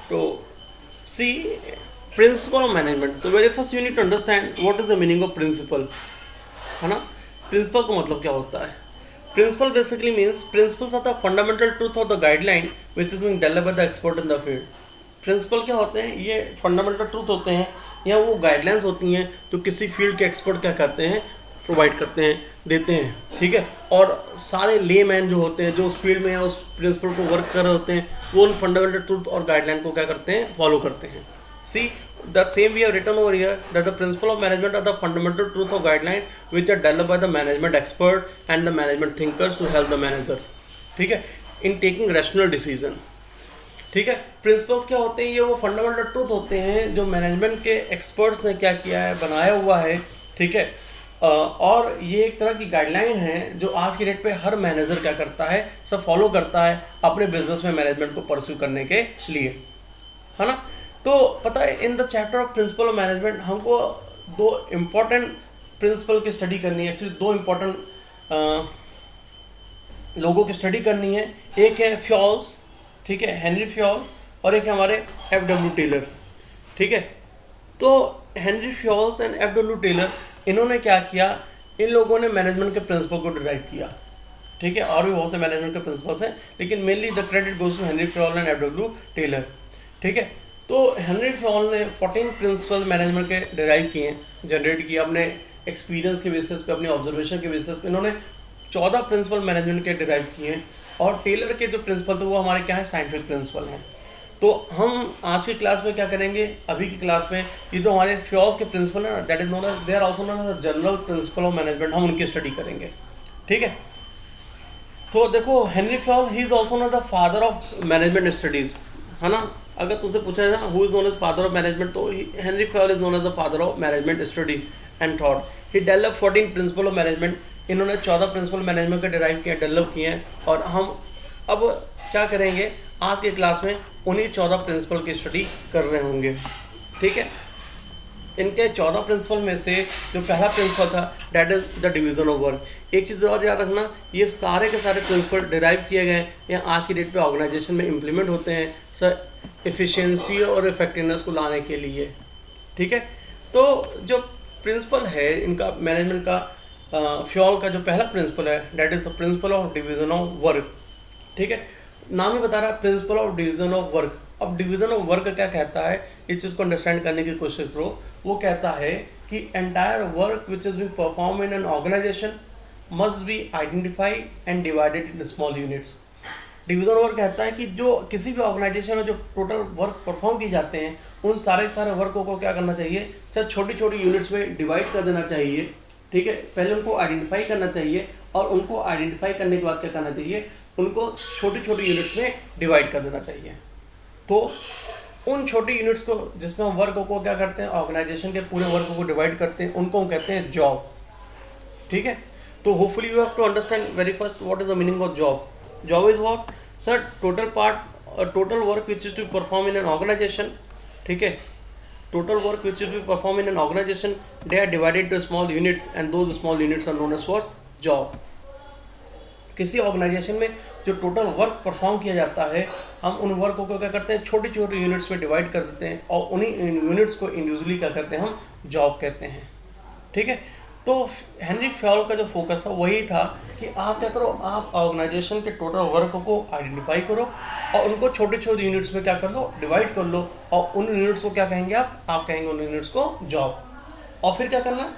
तो see principle of management, तो very first you need to understand what is the meaning of principle, है ना। Principle का मतलब क्या होता है? Principle basically means principles are the fundamental truth of the guideline which is being developed by the expert in the field. Principle क्या होते हैं? ये फंडामेंटल ट्रूथ होते हैं या वो गाइडलाइंस होती हैं जो किसी फील्ड के एक्सपर्ट क्या करते हैं, प्रोवाइड करते हैं, देते हैं, ठीक है। और सारे ले मैन जो होते हैं जो उस फील्ड में या उस प्रिंसिपल को वर्क कर रहे होते हैं वो उन फंडामेंटल ट्रूथ और गाइडलाइन को क्या करते हैं, फॉलो करते हैं। सी that same we have written over here that the principle of management are the fundamental truth or guideline which are developed by the management expert and the management thinkers to help the manager, ठीक है, in taking rational decision, ठीक है। Principles क्या होते हैं? ये वो fundamental truth होते हैं जो मैनेजमेंट के एक्सपर्ट्स ने क्या किया है, बनाया हुआ है, ठीक है। और ये एक तरह की गाइडलाइन है जो आज की डेट पे हर मैनेजर क्या करता है, सब फॉलो करता है अपने बिजनेस में मैनेजमेंट को परस्यू करने के लिए, है ना। तो पता है in the chapter of principal of management हमको दो इम्पॉर्टेंट प्रिंसिपल की स्टडी करनी है, एक्चुअली दो इम्पॉर्टेंट लोगों की स्टडी करनी है। एक है फ्योल्स, ठीक है, हेनरी फ्योल, और एक है हमारे एफ.डब्ल्यू. टेलर, ठीक है। तो Henri Fayols and F W. Taylor, इन्होंने क्या किया, इन लोगों ने मैनेजमेंट के प्रिंसिपल को डिराइव किया, ठीक है। और भी बहुत से मैनेजमेंट के प्रिंसिपल्स हैं लेकिन mainly the credit goes to Henri Fayol and F W. Taylor, ठीक है। तो हेनरी फ्योल ने 14 प्रिंसिपल मैनेजमेंट के डिराइव किए हैं, जनरेट किए अपने एक्सपीरियंस के बेसिस पे, अपने ऑब्जर्वेशन के बेसिस पे। इन्होंने 14 प्रिंसिपल मैनेजमेंट के डिराइव किए हैं और टेलर के जो प्रिंसिपल थे वो हमारे क्या है, साइंटिफिक प्रिंसिपल हैं। तो हम आज की क्लास में क्या करेंगे, अभी की क्लास में ये जो हमारे फ्योल्स के प्रिंसिपल हैं that is known as, they are also known as general principle of management, हम उनकी स्टडी करेंगे, ठीक है। तो देखो Henry Fayol he is also known the father of management studies, है ना। अगर तुझसे पूछा जाए ना who is known as father of management, तो Henry Fayol is known as the father of management study and thought. He develop 14 principle of management, इन्होंने 14 principal management के डिराइव किए, डेवलप किए हैं। और हम अब क्या करेंगे, आज के क्लास में उन्हीं 14 प्रिंसिपल की स्टडी कर रहे होंगे, ठीक है। इनके 14 प्रिंसिपल में से जो पहला प्रिंसिपल था that is the division of work. एक चीज़ और याद रखना, ये सारे के सारे प्रिंसिपल डिराइव किए गए या आज की डेट पे ऑर्गेनाइजेशन में इम्प्लीमेंट होते हैं सर एफिशिएंसी और इफेक्टिवनेस को लाने के लिए, ठीक है। तो जो प्रिंसिपल है इनका मैनेजमेंट का, फ्योल का जो पहला प्रिंसिपल है that is the principle of division of work, ठीक है। नाम ही बता रहा है principal of division of work. अब डिवीजन ऑफ वर्क क्या कहता है, इस चीज़ को अंडरस्टैंड करने की कोशिश करो। वो कहता है कि entire work which is being perform in an organisation must be identified and divided in small units. Division work कहता है कि जो किसी भी ऑर्गेनाइजेशन में जो टोटल वर्क परफॉर्म किए जाते हैं उन सारे वर्कों को क्या करना चाहिए, सर छोटी छोटी यूनिट्स में डिवाइड कर देना चाहिए, ठीक है। पहले उनको आइडेंटिफाई करना चाहिए और उनको आइडेंटिफाई करने के बाद क्या करना चाहिए, उनको छोटी छोटी यूनिट्स में डिवाइड कर देना चाहिए। तो उन छोटी यूनिट्स को जिसमें हम वर्क को क्या करते हैं, ऑर्गेनाइजेशन के पूरे वर्क को डिवाइड करते हैं, उनको हम कहते हैं जॉब, ठीक है। तो hopefully you have to understand very first what is the meaning of job. Job is what, sir total work which is to perform in an organisation, ठीक है। Total work which is to perform in an organisation, they are divided to small units and those small units are known as what, job. किसी organisation में जो total work perform किया जाता है हम उन वर्क को क्या करते हैं, छोटी छोटी यूनिट्स में डिवाइड कर देते हैं और उन्हीं यूनिट्स को इंडिविजुअली क्या करते हैं, हम जॉब कहते हैं, ठीक है। तो हेनरी फ्योल का जो फोकस था वही था कि आप क्या करो, आप ऑर्गेनाइजेशन के टोटल वर्क को आइडेंटिफाई करो और उनको छोटे छोटे यूनिट्स में क्या कर लो, डिवाइड कर लो और उन यूनिट्स को क्या कहेंगे, आप कहेंगे उन यूनिट्स को जॉब। और फिर क्या करना,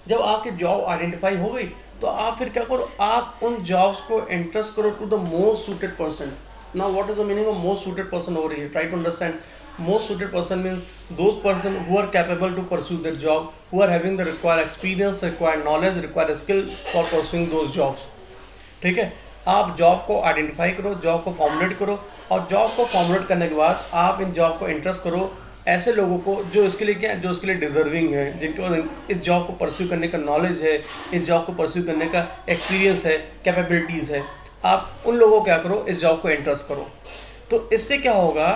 जब आपकी जॉब आइडेंटिफाई हो गई तो आप फिर क्या करो, आप उन जॉब्स को इंटरेस्ट करो to the most suited person. Now what is the meaning of most suited person over here, try to understand. Most suited person means those person who are capable to pursue their job, who are having the required experience, required knowledge, required skill for pursuing those jobs, ठीक है। आप job को identify करो, job को formulate करो और job को formulate करने के बाद आप इन जॉब को इंटरेस्ट करो ऐसे लोगों को जो इसके लिए क्या, जो इसके लिए डिजर्विंग है, जिनको इस जॉब को परस्यू करने का नॉलेज है, इस जॉब को परस्यू करने का एक्सपीरियंस है, कैपेबिलिटीज़ है, आप उन लोगों को क्या करो, इस जॉब को इंटरेस्ट करो। तो इससे क्या होगा,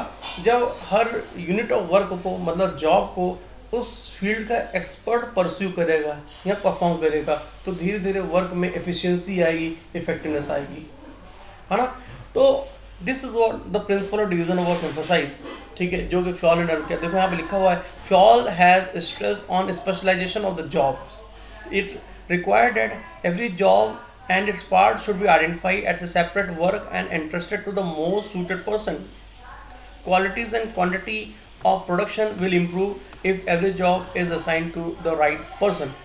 जब हर यूनिट ऑफ वर्क को मतलब जॉब को उस फील्ड का एक्सपर्ट परस्यू करेगा या परफॉर्म करेगा तो धीरे धीरे वर्क में एफिशिएंसी आएगी, इफेक्टिवनेस आएगी, है ना। तो this is what the principle of division of work emphasise, ठीक है, जो कि फ्यॉल एंड क्या, देखो यहाँ पे लिखा हुआ है Fayol has stress on specialization of the job. It required that every job and its parts should be identified as a separate work and entrusted to the most suited person. Qualities and quantity of production will improve if every job is assigned to the right person.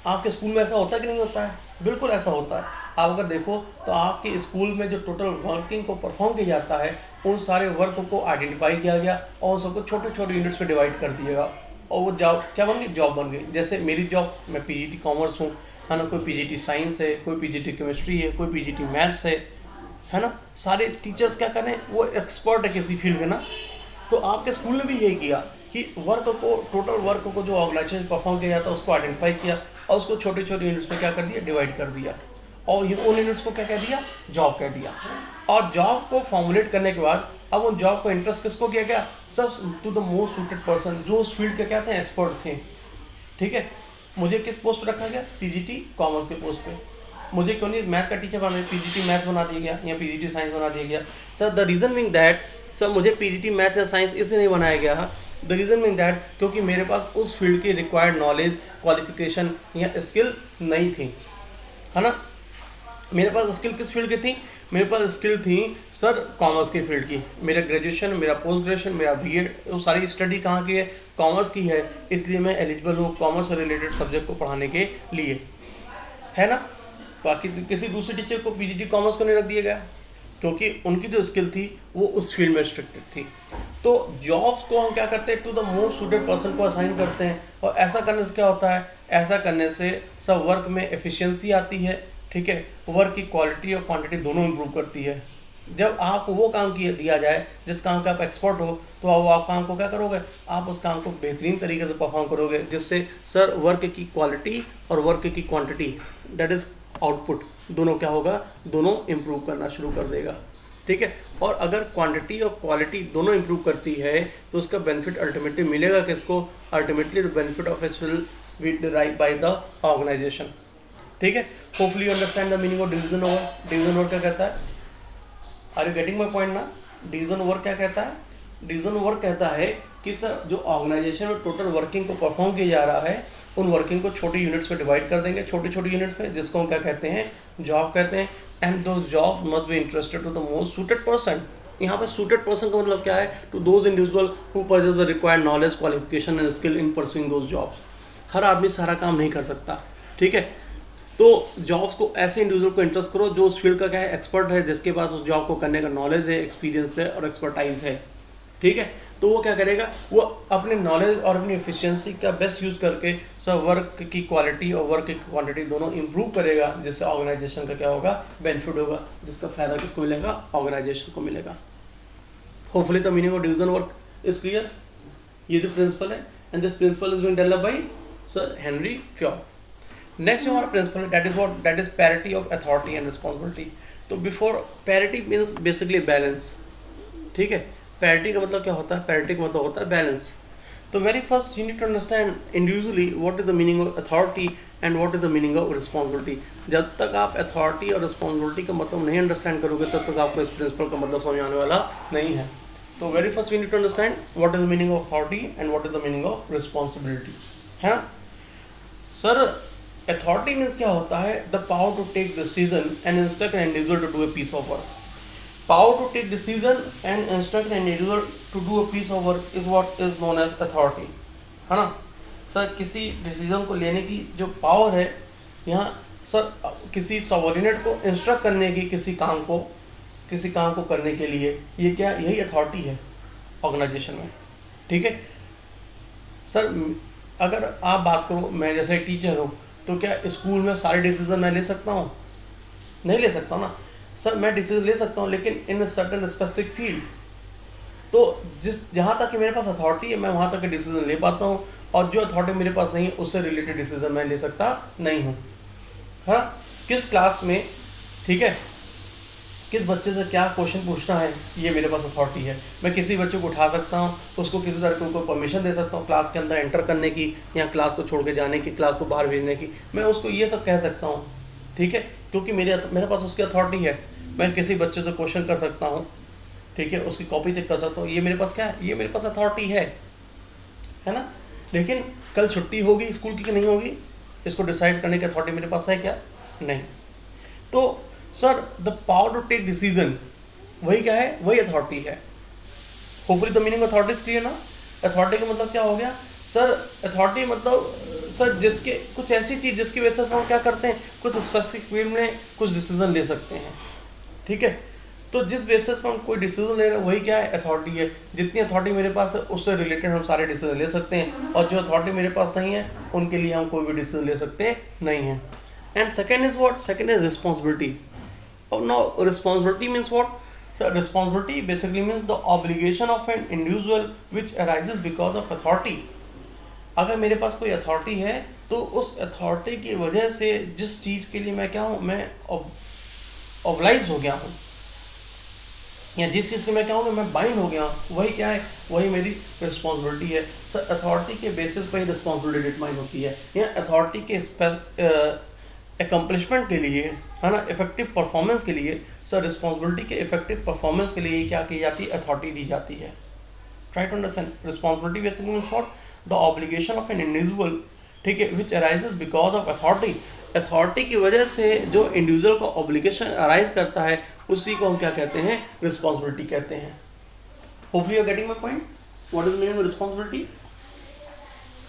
आपके school में ऐसा होता है कि नहीं होता है? बिल्कुल ऐसा होता है। आप अगर देखो तो आपके स्कूल में जो टोटल वर्किंग को परफॉर्म किया जाता है, उन सारे वर्क को आइडेंटिफाई किया गया और उन सबको छोटे छोटे यूनिट्स में डिवाइड कर दिया गया और वो जॉब क्या बन गई? जॉब बन गई। जैसे मेरी जॉब, मैं पीजीटी कॉमर्स हूँ, है ना, कोई पीजीटी साइंस है, कोई पीजीटी केमिस्ट्री है, कोई पीजीटी मैथ्स है ना। सारे टीचर्स क्या करें, वो एक्सपर्ट है किसी फील्ड के ना। तो आपके स्कूल ने भी यही किया कि वर्क को, टोटल वर्क को जो ऑर्गेनाइजेशन परफॉर्म किया जाता है उसको आइडेंटिफाई किया और उसको छोटे छोटे यूनिट्स में क्या कर दिया? डिवाइड कर दिया। और उन यूनिट्स को क्या कह दिया? जॉब कह दिया। और जॉब को फॉर्मुलेट करने के बाद अब उन जॉब को इंटरेस्ट किसको किया गया? सब to the most suited person, जो उस फील्ड के क्या थे? एक्सपर्ट थे। ठीक है, मुझे किस पोस्ट पे रखा गया? पीजीटी कॉमर्स के पोस्ट पे। मुझे क्यों नहीं मैथ का टीचर बना, पीजीटी मैथ बना दिया गया या पीजीटी साइंस बना दिया गया? Sir the reason being that, sir मुझे पीजीटी मैथ या साइंस इसलिए नहीं बनाया गया, द रीज़न बीइंग दैट क्योंकि मेरे पास उस फील्ड की रिक्वायर्ड नॉलेज, क्वालिफिकेशन या स्किल नहीं थी, है ना। मेरे पास स्किल किस फील्ड की थी? मेरे पास स्किल थी सर कॉमर्स की फील्ड की। मेरा ग्रेजुएशन, मेरा पोस्ट ग्रेजुएशन, मेरा बीएड, वो सारी स्टडी कहाँ की है? कॉमर्स की है। इसलिए मैं एलिजिबल हूँ कॉमर्स से रिलेटेड सब्जेक्ट को पढ़ाने के लिए, है ना। बाकी किसी दूसरे टीचर को पीजीटी कॉमर्स को नहीं रख दिया गया क्योंकि उनकी जो स्किल थी वो उस फील्ड में रिस्ट्रिक्टेड थी। तो जॉब्स को हम क्या करते हैं? To the most suited person को असाइन करते हैं। और ऐसा करने से क्या होता है? ऐसा करने से सब वर्क में एफिशिएंसी आती है। ठीक है, वर्क की क्वालिटी और क्वांटिटी दोनों इंप्रूव करती है। जब आपको वो काम किया दिया जाए जिस काम का आप एक्सपर्ट हो, तो आप काम को क्या करोगे? आप उस काम को बेहतरीन तरीके से परफॉर्म करोगे, जिससे सर वर्क की क्वालिटी और वर्क की क्वांटिटी, दैट इज़ आउटपुट, दोनों क्या होगा? दोनों इम्प्रूव करना शुरू कर देगा। ठीक है, और अगर क्वांटिटी और क्वालिटी दोनों इम्प्रूव करती है तो उसका बेनिफिट अल्टीमेटली मिलेगा किसको? Ultimately the benefit of it will be derived by the organization. ठीक है, hopefully you understand the meaning of division over. Division over क्या कहता है? Are you getting my point ना? डिवीजन ओवर क्या कहता है? डिवीजन ओवर कहता है कि सर जो ऑर्गेनाइजेशन में टोटल वर्किंग को परफॉर्म किया जा रहा है, उन वर्किंग को छोटी यूनिट्स में डिवाइड कर देंगे, छोटी छोटी यूनिट्स में, जिसको हम क्या कहते हैं? जॉब कहते हैं। And the job must be interested to the most suited person. यहाँ पे सूटेड पर्सन का मतलब क्या है? To those individual who possess the required knowledge, qualification and skill in pursuing those jobs. हर आदमी सारा काम नहीं कर सकता। ठीक है, तो जॉब्स को ऐसे इंडिविजुअल को इंटरेस्ट करो जो उस फील्ड का क्या है? एक्सपर्ट है, जिसके पास उस जॉब को करने का नॉलेज है, एक्सपीरियंस है और एक्सपर्टाइज है। ठीक है, तो वो क्या करेगा? वो अपने नॉलेज और अपनी एफिशिएंसी का बेस्ट यूज़ करके सब वर्क की क्वालिटी और वर्क की क्वांटिटी दोनों इंप्रूव करेगा, जिससे ऑर्गेनाइजेशन का क्या होगा? बेनिफिट होगा, जिसका फायदा किसको मिलेगा? ऑर्गेनाइजेशन को मिलेगा। Hopefully the meaning of division work is clear. ये जो प्रिंसिपल है, and this principle is being developed by sir Henry Fayol. Next हमारा principle that is parity of authority and responsibility. तो before parity means basically balance. ठीक है, parity का मतलब क्या होता है? पैरिटी का मतलब होता है बैलेंस। तो very first you need to understand individually what is the meaning of authority and what is the meaning of responsibility. जब तक आप अथॉरिटी और रिस्पॉन्सिबिलिटी का मतलब नहीं अंडरस्टैंड करोगे तब तक आपको इस प्रिंसिपल का मतलब समझ आने वाला नहीं है। तो very first we need to understand what is the meaning of authority and what is the meaning of responsibility, है ना। सर अथॉरिटी मीन्स क्या होता है? The power to take decision and instruct an individual to do a piece of work. Power to take decision and instruct an individual to do a piece of work is what is known as authority, है ना। Sir किसी decision को लेने की जो power है, यहाँ sir किसी सबऑर्डिनेट को इंस्ट्रक्ट करने की किसी काम को करने के लिए, ये क्या? यही अथॉरिटी है ऑर्गेनाइजेशन में। ठीक है सर, अगर आप बात करो, मैं जैसे एक टीचर हूँ, तो क्या स्कूल में सारे डिसीजन मैं ले सकता हूँ? नहीं ले सकता हूँ ना। सर मैं डिसीजन ले सकता हूँ लेकिन इन सर्टेन स्पेसिफिक फील्ड। तो जहाँ तक कि मेरे पास अथॉरिटी है मैं वहाँ तक डिसीजन ले पाता हूँ, और जो अथॉरिटी मेरे पास नहीं है उससे रिलेटेड डिसीजन मैं ले सकता नहीं हूँ। हाँ, किस क्लास में, ठीक है, किस बच्चे से क्या क्वेश्चन पूछना है, ये मेरे पास अथॉरिटी है। मैं किसी बच्चे को उठा सकता हूँ, उसको किसी तरह की परमिशन दे सकता हूँ क्लास के अंदर एंटर करने की, या क्लास को छोड़ के जाने की, क्लास को बाहर भेजने की, मैं उसको ये सब कह सकता हूँ। ठीक है, क्योंकि मेरे पास उसकी अथॉरिटी है। मैं किसी बच्चे से क्वेश्चन कर सकता हूँ, ठीक है, उसकी कॉपी चेक कर सकता हूँ, ये मेरे पास क्या है, ये मेरे पास अथॉरिटी है ना। लेकिन कल छुट्टी होगी स्कूल की कि नहीं होगी, इसको डिसाइड करने की अथॉरिटी मेरे पास है क्या, नहीं। तो sir the power to take decision वही क्या है, वही अथॉरिटी है। Hopefully the meaning authority is clear ना। अथॉरिटी का मतलब क्या हो गया सर, अथॉरिटी मतलब सर जिसके कुछ ऐसी चीज़ जिसकी वजह से हम क्या करते हैं, कुछ स्पेसिफिक फील्ड में कुछ डिसीजन ले सकते हैं, ठीक है। तो जिस बेसिस पर हम कोई डिसीजन ले रहे हैं वही क्या है, अथॉरिटी है। जितनी अथॉरिटी मेरे पास है उससे रिलेटेड हम सारे डिसीजन ले सकते हैं, और जो अथॉरिटी मेरे पास नहीं है उनके लिए हम कोई भी डिसीजन ले सकते नहीं हैं। And second is what, second is responsibility. अब now responsibility means what sir, responsibility basically means the obligation of an individual which arises because of authority. अगर मेरे पास कोई अथॉरिटी है तो उस अथॉरिटी की वजह से जिस चीज़ के लिए मैं क्या हूँ, मैं ऑब्लाइज हो गया हूँ, या जिस चीज़ से मैं क्या हूँ मैं बाइंड हो गया हूँ, वही क्या है, वही मेरी रिस्पॉन्सिबिलिटी है। सर अथॉरिटी के बेसिस पर ही रिस्पॉन्सिबिलिटी डिटरमाइन होती है, या अथॉरिटी के एकम्प्लिशमेंट के लिए, है ना, इफेक्टिव परफॉर्मेंस के लिए। सर रिस्पॉन्सिबिलिटी के इफेक्टिव परफॉर्मेंस के लिए क्या की जाती है, अथॉरिटी दी जाती है। Try to understand, responsibility basically means what, the obligation of an individual, ठीक है, which arises because of authority. Authority की वजह से जो इंडिविजुअल को ऑब्लिगेशन अराइज करता है उसी को हम क्या कहते हैं, रिस्पॉन्सिबिलिटी कहते हैं। Hopefully you are getting my point, what is meaning of responsibility,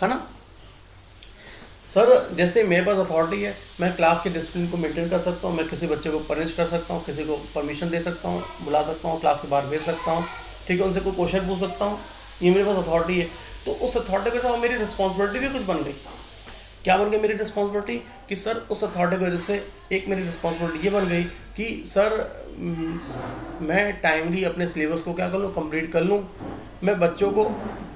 है ना। सर जैसे मेरे पास अथॉरिटी है, मैं क्लास के डिसिप्लिन को मेंटेन कर सकता हूँ, मैं किसी बच्चे को पनिश कर सकता हूँ, किसी को परमिशन दे सकता हूँ, बुला सकता हूँ, क्लास के बाहर भेज सकता हूँ, ठीक है, उनसे कोई क्वेश्चन पूछ सकता हूँ, ये मेरे पास अथॉरिटी है। तो उस अथॉरिटी के साथ मेरी रिस्पॉन्सिबिलिटी भी कुछ बन गई। क्या बन गई मेरी रिस्पॉन्सिबिलिटी, कि सर उस अथॉरिटी की वजह से एक मेरी रिस्पॉन्सिबिलिटी ये बन गई कि सर मैं टाइमली अपने सिलेबस को क्या कर लूँ, कंप्लीट कर लूँ, मैं बच्चों को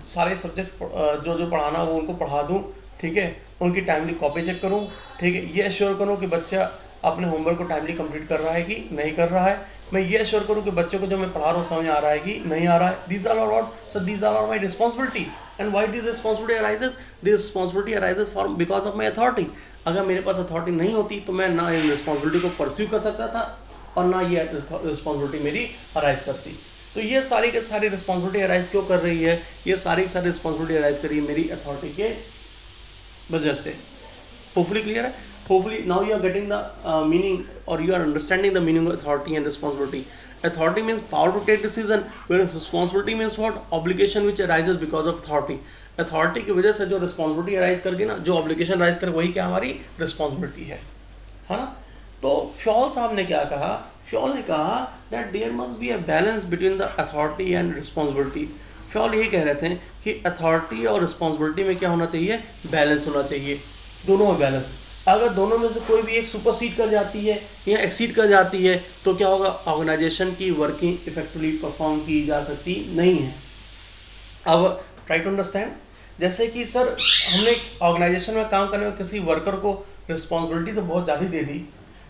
सारे सब्जेक्ट जो जो पढ़ाना वो उनको पढ़ा दूँ, ठीक है, उनकी टाइमली कॉपी चेक करूँ, ठीक है, ये एश्योर करूँ कि बच्चा अपने होमवर्क को टाइमली कंप्लीट कर रहा है कि नहीं कर रहा है, मैं ये एश्योर करूँ कि बच्चों को जो मैं पढ़ा रहा हूँ समझ आ रहा है कि नहीं आ रहा है। These are what sir, these are my responsibility. And why this responsibility arises, this responsibility arises for because of my authority. अगर मेरे पास अथॉरिटी नहीं होती तो मैं ना इन रिस्पॉन्सिबिलिटी को परस्यू कर सकता था और ना ये रिस्पॉन्सिबिलिटी मेरी अराइज करती। तो ये सारी के सारी रिस्पॉन्सिबिलिटी अराइज क्यों कर रही है, ये सारी रिस्पॉन्सिबिलिटी अराइज कर रही है मेरी अथॉरिटी के वजह से। होपफुली क्लियर है। Hopefully now you are getting the meaning, or you are understanding the meaning of authority and responsibility. Authority means power to take decision, whereas responsibility means what, obligation which arises because of authority. Authority की वजह से जो responsibility arise करके ना, जो obligation arise करे वही क्या हमारी responsibility है ना। तो फ्यॉल साहब ने क्या कहा, फ्यॉल ने कहा that there must be a balance between the authority and responsibility. फ्यॉल ये कह रहे थे कि authority और responsibility में क्या होना चाहिए, बैलेंस होना चाहिए, दोनों में बैलेंस। अगर दोनों में से कोई भी एक सुपरसीड कर जाती है या एक्सीड कर जाती है तो क्या होगा, ऑर्गेनाइजेशन की वर्किंग इफेक्टिवली परफॉर्म की जा सकती नहीं है। अब ट्राई टू अंडरस्टैंड, जैसे कि सर हमने ऑर्गेनाइजेशन में काम करने में किसी वर्कर को रिस्पॉन्सिबिलिटी तो बहुत ज़्यादा दे दी,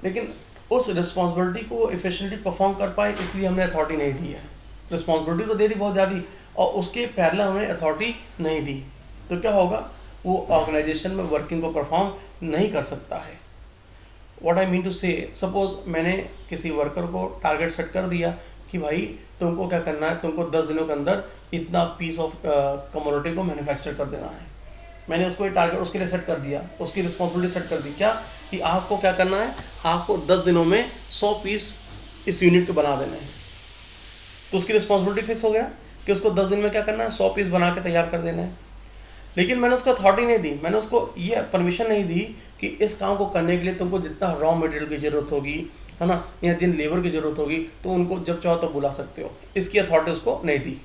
लेकिन उस रिस्पॉन्सिबिलिटी को इफिशिएंटली परफॉर्म कर पाए इसलिए हमने अथॉरिटी नहीं दी है। रिस्पॉन्सिबिलिटी तो दे दी बहुत ज़्यादा और उसके पैरेलल हमने अथॉरिटी नहीं दी, तो क्या होगा, वो ऑर्गेनाइजेशन में वर्किंग को परफॉर्म नहीं कर सकता है। व्हाट आई मीन टू से, सपोज मैंने किसी वर्कर को टारगेट सेट कर दिया कि भाई तुमको क्या करना है, तुमको 10 दिनों के अंदर इतना पीस ऑफ कमोडिटी को मैन्युफैक्चर कर देना है। मैंने उसको टारगेट उसके लिए सेट कर दिया, उसकी रिस्पॉन्सिबिलिटी सेट कर दी, क्या कि आपको क्या करना है, आपको 10 दिनों में 100 पीस इस यूनिट को बना देना है। तो उसकी रिस्पॉन्सिबिलिटी फिक्स हो गया कि उसको 10 दिन में क्या करना है, 100 पीस बना के तैयार कर देना है। लेकिन मैंने उसको अथॉरिटी नहीं दी, मैंने उसको ये परमिशन नहीं दी कि इस काम को करने के लिए तुमको जितना रॉ मटेरियल की ज़रूरत होगी, है ना, या जिन लेबर की ज़रूरत होगी तो उनको जब चाहो तो बुला सकते हो, इसकी अथॉरिटी उसको नहीं दी।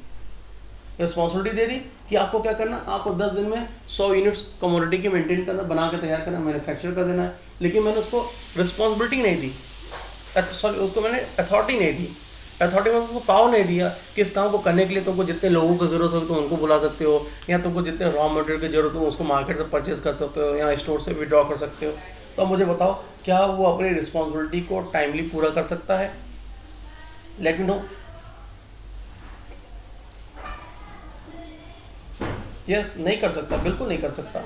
रिस्पॉन्सिबिलिटी दे दी कि आपको क्या करना, आपको 10 दिन में 100 यूनिट्स कमोडिटी की मेंटेन करना, बना के तैयार करना, मैन्युफैक्चर कर देना है। लेकिन मैंने उसको रिस्पॉन्सिबिलिटी नहीं दी, सॉरी उसको मैंने अथॉरिटी नहीं दी, अथॉरिटी में उसको पावर नहीं दिया कि इस काम को करने के लिए तुमको जितने लोगों की ज़रूरत हो तुम उनको बुला सकते हो, या तुमको जितने रॉ मटेरियल की ज़रूरत हो उसको मार्केट से परचेज कर सकते हो या स्टोर से विड्रॉ कर सकते हो। तो मुझे बताओ क्या वो अपनी रिस्पॉन्सिबिलिटी को टाइमली पूरा कर सकता है? Let me know. यस, नहीं कर सकता, बिल्कुल नहीं कर सकता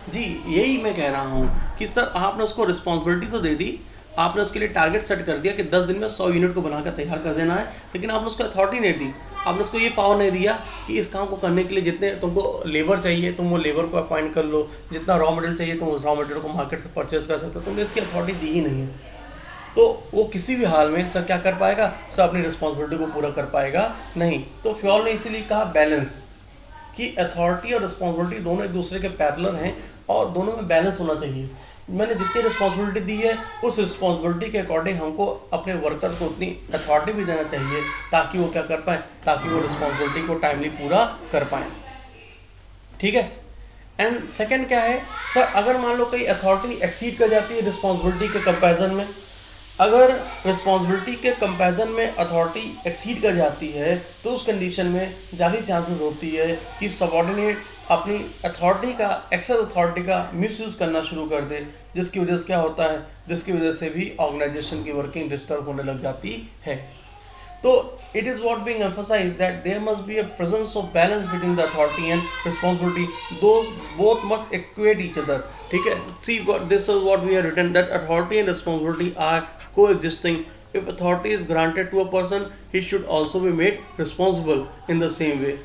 जी। यही मैं कह रहा हूँ कि सर आपने उसको रिस्पॉन्सिबिलिटी तो दे दी, आपने उसके लिए टारगेट सेट कर दिया कि 10 दिन में 100 यूनिट को बनाकर तैयार कर देना है, लेकिन आपने उसको अथॉरिटी नहीं दी, आपने उसको ये पावर नहीं दिया कि इस काम को करने के लिए जितने तुमको लेबर चाहिए तुम वो लेबर को अपॉइंट कर लो, जितना रॉ मटेरियल चाहिए तुम उस रॉ मटेरियल को मार्केट से परचेज कर सकते हो, तुमने इसकी अथॉरिटी दी ही नहीं है, तो वो किसी भी हाल में सर क्या कर पाएगा, सर अपनी रिस्पॉन्सिबिलिटी को पूरा कर पाएगा नहीं। तो फ्योल ने इसीलिए कहा बैलेंस, कि अथॉरिटी और रिस्पॉन्सिबिलिटी दोनों एक दूसरे के पैरेलल हैं और दोनों में बैलेंस होना चाहिए। मैंने जितनी रिस्पॉन्सिबिलिटी दी है उस रिस्पॉन्सिबिलिटी के अकॉर्डिंग हमको अपने वर्कर को उतनी अथॉरिटी भी देना चाहिए ताकि वो क्या कर पाए, ताकि वो रिस्पॉन्सिबिलिटी को टाइमली पूरा कर पाएँ। ठीक है। एंड सेकेंड क्या है सर, अगर मान लो कहीं अथॉरिटी एक्सीड कर जाती है रिस्पॉन्सिबिलिटी के कंपैरिजन में, अगर रिस्पॉन्सिबिलिटी के कंपैरिजन में अथॉरिटी एक्सीड कर जाती है तो उस कंडीशन में ज़्यादा चांसेस होती है कि सबऑर्डिनेट अपनी अथॉरिटी का, एक्सेस अथॉरिटी का मिसयूज़ करना शुरू कर दे, जिसकी वजह से क्या होता है, जिसकी वजह से भी ऑर्गेनाइजेशन की वर्किंग डिस्टर्ब होने लग जाती है। तो it is what being emphasized that there must be a presence of balance between the authority and responsibility. Those both must equate each other. ठीक है, see what this is what we have written, that authority and responsibility are coexisting. If authority is granted to a person, he should also be made responsible in the same way.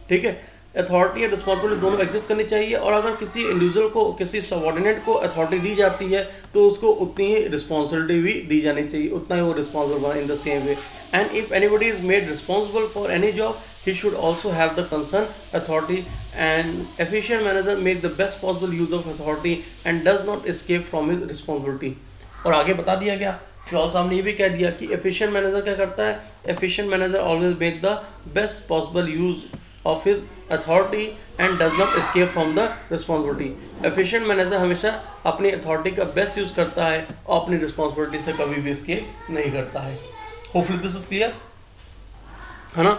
ठीक है, authority और responsibility दोनों exist करनी चाहिए, और अगर किसी individual को, किसी सबऑर्डिनेट को अथॉरिटी दी जाती है तो उसको उतनी ही रिस्पॉन्सिबिलिटी भी दी जानी चाहिए, उतना ही वो रिस्पॉन्सिबल बना in the same way. And if anybody is made responsible for any job, he should also have the concern authority, and efficient manager make the best possible use of authority and does not escape from his responsibility. और आगे बता दिया गया, Fayol साहब ने ये भी कह दिया कि एफिशिएंट मैनेजर क्या करता है, efficient manager always make the best possible use of his authority and does not escape from the responsibility. Efficient manager हमेशा अपनी अथॉरिटी का बेस्ट यूज़ करता है और अपनी रिस्पॉन्सिबिलिटी से कभी भी एस्केप नहीं करता है। होपफुली दिस इज क्लियर, है ना।